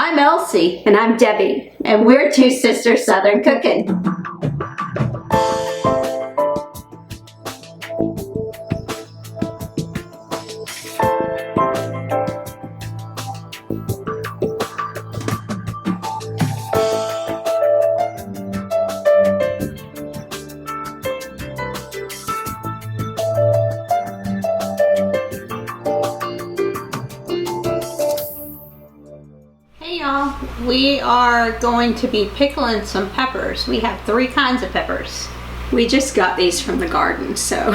I'm Elsie. And I'm Debbie. And we're Two Sisters Southern Cooking. We are going to be pickling some peppers. We have 3 kinds of peppers. We just got these from the garden, so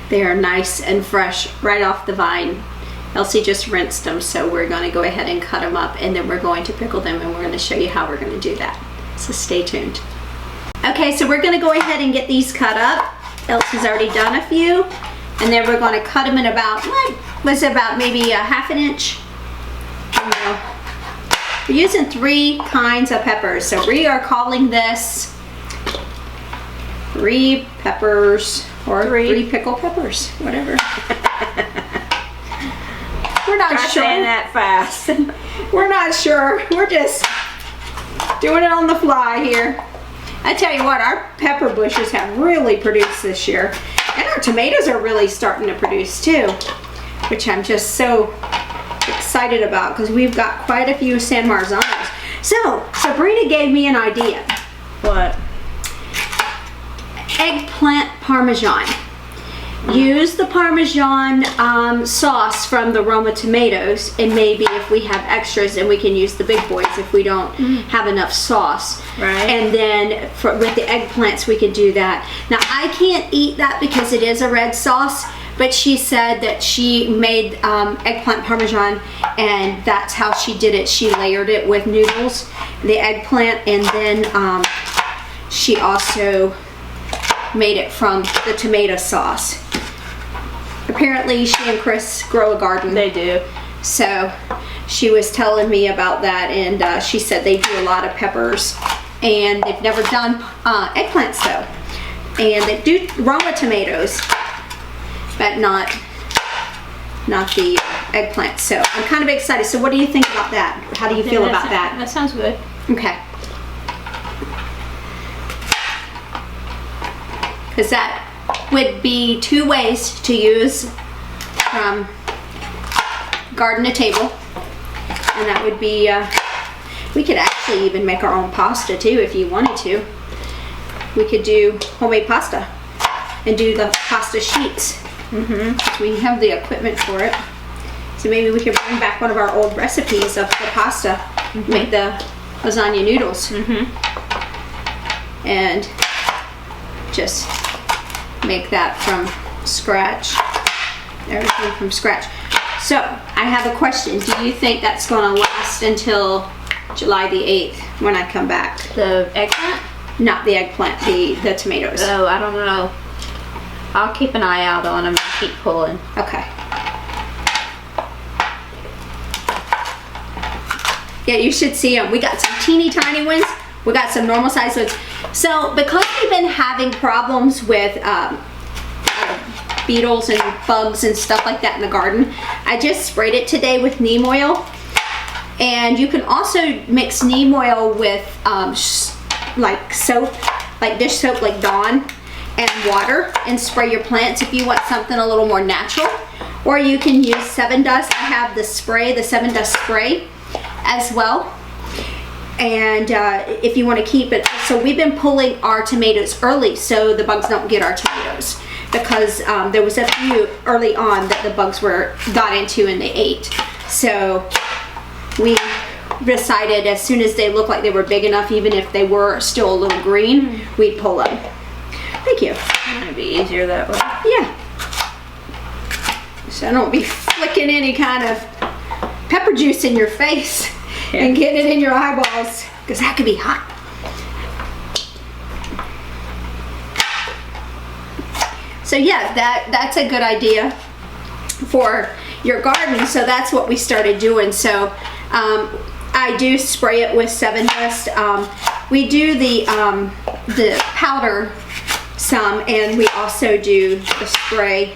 they are nice and fresh right off the vine. Elsie just rinsed them, so we're going to go ahead and cut them up, and then we're going to pickle them, and we're going to show you how we're going to do that. So stay tuned. Okay, so we're going to go ahead and get these cut up. Elsie's already done a few, and then we're going to cut them in about, maybe a ½ inch. We're using 3 kinds of peppers, so we are calling this 3 peppers or 3 pickle peppers, whatever. We're not sure. Saying that fast. We're not sure. We're just doing it on the fly here. I tell you what, our pepper bushes have really produced this year, and our tomatoes are really starting to produce too, which I'm just so excited about because we've got quite a few San Marzanos. So Sabrina gave me an idea. What? Eggplant Parmesan. Use the Parmesan sauce from the Roma tomatoes, and maybe if we have extras, then we can use the big boys if we don't have enough sauce. Right. And then with the eggplants, we could do that. Now I can't eat that because it is a red sauce. But she said that she made eggplant Parmesan, and that's how she did it. She layered it with noodles, the eggplant, and then she also made it from the tomato sauce. Apparently she and Chris grow a garden. They do. So she was telling me about that, and she said they do a lot of peppers, and they've never done eggplants though. And they do Roma tomatoes, but not the eggplant. So I'm kind of excited. So what do you think about that? How do you feel about that? That sounds good. Okay. Because that would be 2 ways to use from garden to table. And that would be, we could actually even make our own pasta too if you wanted to. We could do homemade pasta and do the pasta sheets. We have the equipment for it. So maybe we could bring back one of our old recipes of the pasta, make the lasagna noodles, and just make that from scratch, everything from scratch. So I have a question. Do you think that's going to last until July the 8th when I come back? The eggplant? Not the eggplant, the tomatoes. Oh, I don't know. I'll keep an eye out on them and keep pulling. Okay. Yeah, you should see them. We got some teeny tiny ones. We got some normal size ones. So because we've been having problems with beetles and bugs and stuff like that in the garden, I just sprayed it today with neem oil. And you can also mix neem oil with like soap, like dish soap, like Dawn, and water, and spray your plants if you want something a little more natural. Or you can use 7 Dust. I have the spray, the 7 Dust spray as well. And if you want to keep it, so we've been pulling our tomatoes early so the bugs don't get our tomatoes, because there was a few early on that the bugs got into and they ate. So we decided as soon as they looked like they were big enough, even if they were still a little green, we'd pull them. Thank you. It's gonna be easier that way. Yeah. So don't be flicking any kind of pepper juice in your face and getting it in your eyeballs, because that could be hot. So yeah, that's a good idea for your garden. So that's what we started doing. So I do spray it with 7 Dust. We do the powder some, and we also do the spray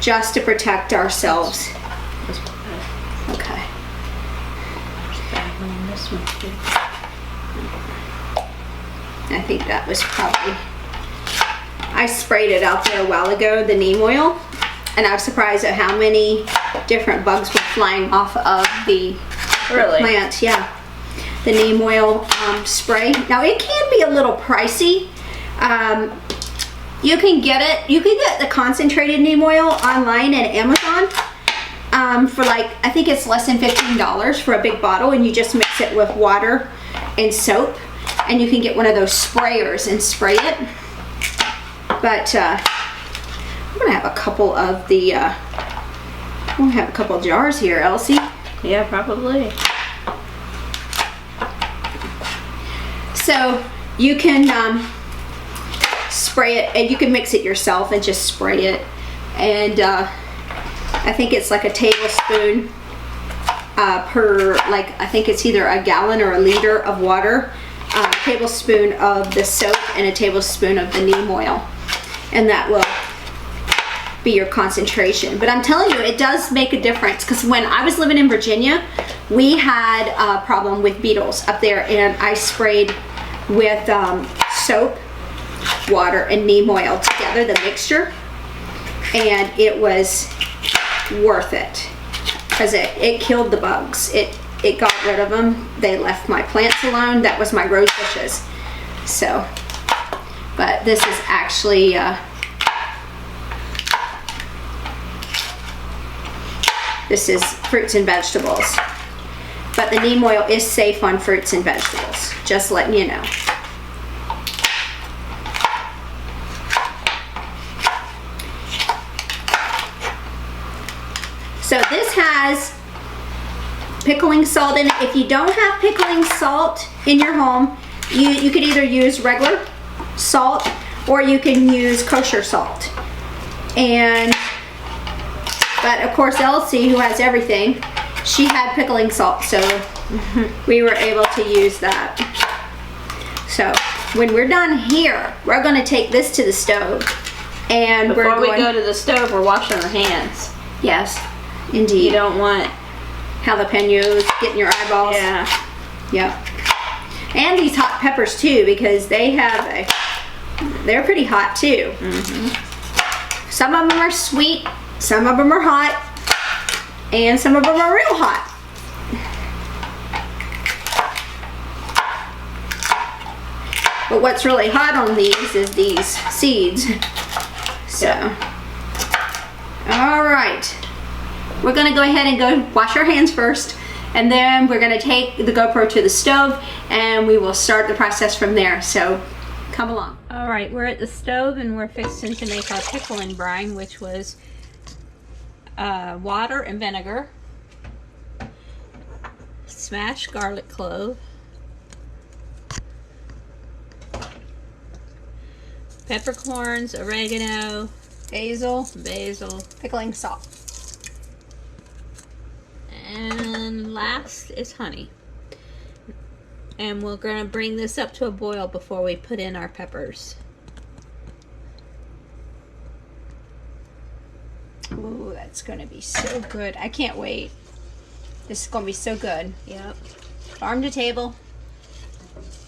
just to protect ourselves. Okay. And this one too. I think that was probably, I sprayed it out there a while ago, the neem oil, and I was surprised at how many different bugs were flying off of the plant. Yeah, the neem oil spray. Now it can be a little pricey. You can get the concentrated neem oil online at Amazon for like, I think it's less than $15 for a big bottle, and you just mix it with water and soap, and you can get one of those sprayers and spray it. But I'm gonna have a couple of the, we'll have a couple of jars here, Elsie. Yeah, probably. So you can spray it, and you can mix it yourself and just spray it. And I think it's like a tablespoon per, like, I think it's either a gallon or a liter of water, a tablespoon of the soap, and a tablespoon of the neem oil. And that will be your concentration. But I'm telling you, it does make a difference, because when I was living in Virginia, we had a problem with beetles up there, and I sprayed with soap, water, and neem oil together, the mixture, and it was worth it, because it killed the bugs. It got rid of them. They left my plants alone. That was my rose bushes. So, but this is actually this is fruits and vegetables, but the neem oil is safe on fruits and vegetables, just letting you know. So this has pickling salt in it. If you don't have pickling salt in your home, you could either use regular salt, or you can use kosher salt. But of course Elsie, who has everything, she had pickling salt, so we were able to use that. So when we're done here, we're going to take this to the stove, and before we go to the stove, we're washing our hands. Yes, indeed. You don't want jalapeños getting your eyeballs. Yeah. Yep. And these hot peppers too, because they're pretty hot too. Mm-hmm. Some of them are sweet, some of them are hot, and some of them are real hot. But what's really hot on these is these seeds. So, all right. We're gonna go ahead and go wash our hands first, and then we're gonna take the GoPro to the stove, and we will start the process from there. So come along. All right, we're at the stove, and we're fixing to make our pickling brine, which was water and vinegar, smashed garlic clove, peppercorns, oregano, Basil, pickling salt. And last is honey. And we're going to bring this up to a boil before we put in our peppers. Ooh, that's gonna be so good. I can't wait. This is gonna be so good. Yep. Farm to table.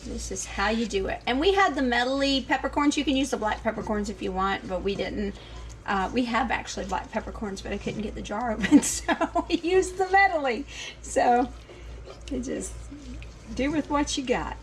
This is how you do it. And we had the metally peppercorns. You can use the black peppercorns if you want, but we didn't. We have actually black peppercorns, but I couldn't get the jar open, so we used the metally. So you just do with what you got.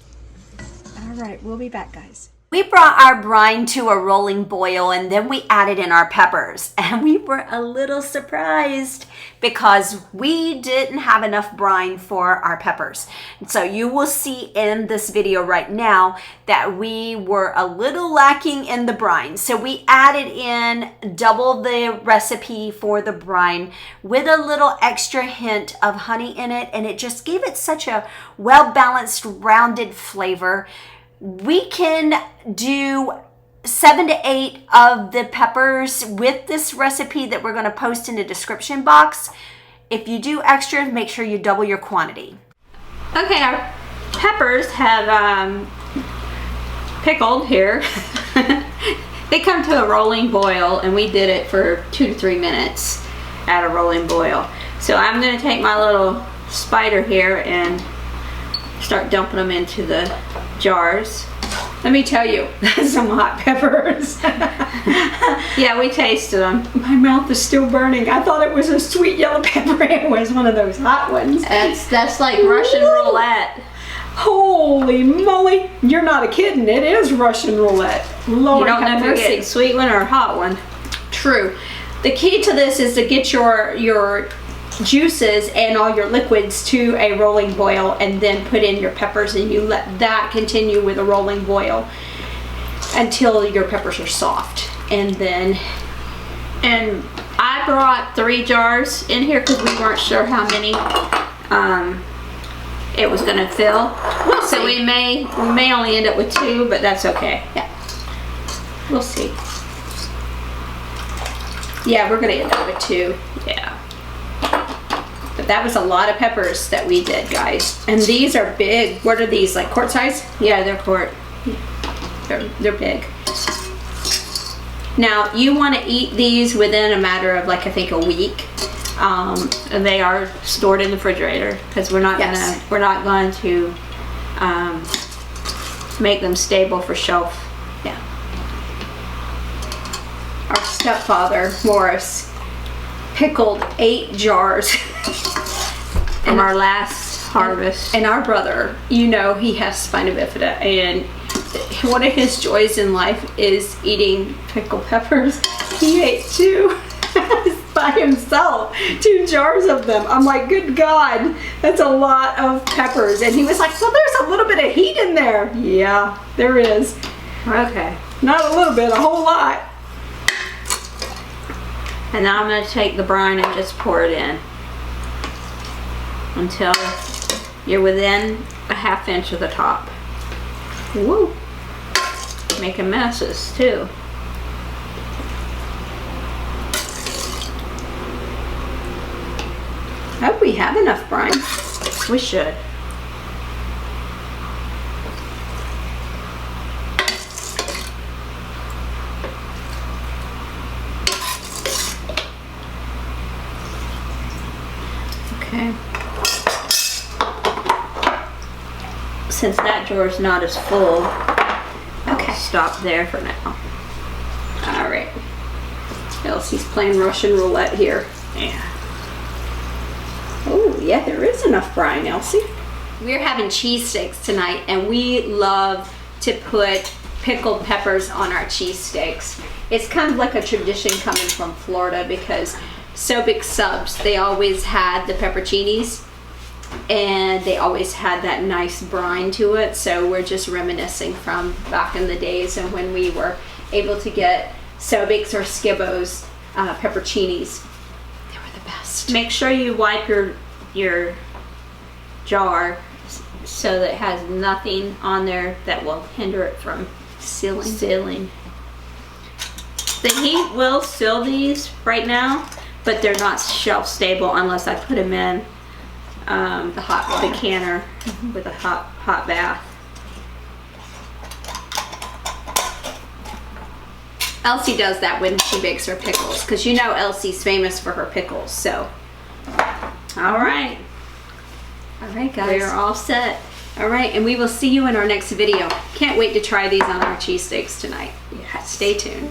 All right, we'll be back, guys. We brought our brine to a rolling boil, and then we added in our peppers, and we were a little surprised because we didn't have enough brine for our peppers. So you will see in this video right now that we were a little lacking in the brine. So we added in double the recipe for the brine with a little extra hint of honey in it, and it just gave it such a well-balanced, rounded flavor. We can do 7 to 8 of the peppers with this recipe that we're going to post in the description box. If you do extra, make sure you double your quantity. Okay, our peppers have pickled here. They come to a rolling boil, and we did it for 2 to 3 minutes at a rolling boil. So I'm going to take my little spider here and start dumping them into the jars. Let me tell you, that's some hot peppers. Yeah, we tasted them. My mouth is still burning. I thought it was a sweet yellow pepper. It was one of those hot ones. That's like Russian roulette. Holy moly. You're not kidding. It is Russian roulette. Lord You don't know have if you're mercy. getting a sweet one or a hot one. True. The key to this is to get your juices and all your liquids to a rolling boil and then put in your peppers, and you let that continue with a rolling boil until your peppers are soft. And I brought 3 jars in here because we weren't sure how many it was gonna fill. So we may only end up with 2, but that's okay. yeah, We'll see. yeah, we're gonna end up with 2. Yeah. But that was a lot of peppers that we did, guys. And these are big. What are these, like quart size? Yeah, they're quart. They're big. Now, you want to eat these within a matter of, like, I think a week. And they are stored in the refrigerator because we're not Yes. going to make them stable for shelf. Yeah. Our stepfather, Morris, pickled 8 jars. From our last harvest. And our brother, you know, he has spina bifida, and one of his joys in life is eating pickled peppers. He ate 2 by himself, 2 jars of them. I'm like, good God, that's a lot of peppers. And he was like, well, there's a little bit of heat in there. Yeah, there is. Okay. Not a little bit, a whole lot. And now I'm going to take the brine and just pour it in until you're within a 1/2 inch of the top. Woo. Making messes too. I hope we have enough brine. We should. Okay. Since that drawer is not as full, Okay. I'll stop there for now. All right. Elsie's playing Russian roulette here. Yeah. Oh, yeah, there is enough brine, Elsie. We're having cheesesteaks tonight, and we love to put pickled peppers on our cheesesteaks. It's kind of like a tradition coming from Florida because Sobek subs, they always had the pepperoncinis, and they always had that nice brine to it. So we're just reminiscing from back in the days and when we were able to get Sobek's or Skibbo's pepperoncinis. They were the best. Make sure you wipe your jar so that it has nothing on there that will hinder it from sealing. The heat will seal these right now, but they're not shelf stable unless I put them in The hot water. the canner with a hot bath. Elsie does that when she bakes her pickles, because you know Elsie's famous for her pickles. So, All right, all right, guys. we're all set. All right, and we will see you in our next video. Can't wait to try these on our cheesesteaks tonight. Stay tuned.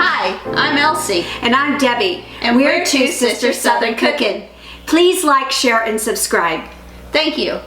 Hi, I'm Elsie. And I'm Debbie. And we're Two Sisters Southern Cooking. Please like, share, and subscribe. Thank you.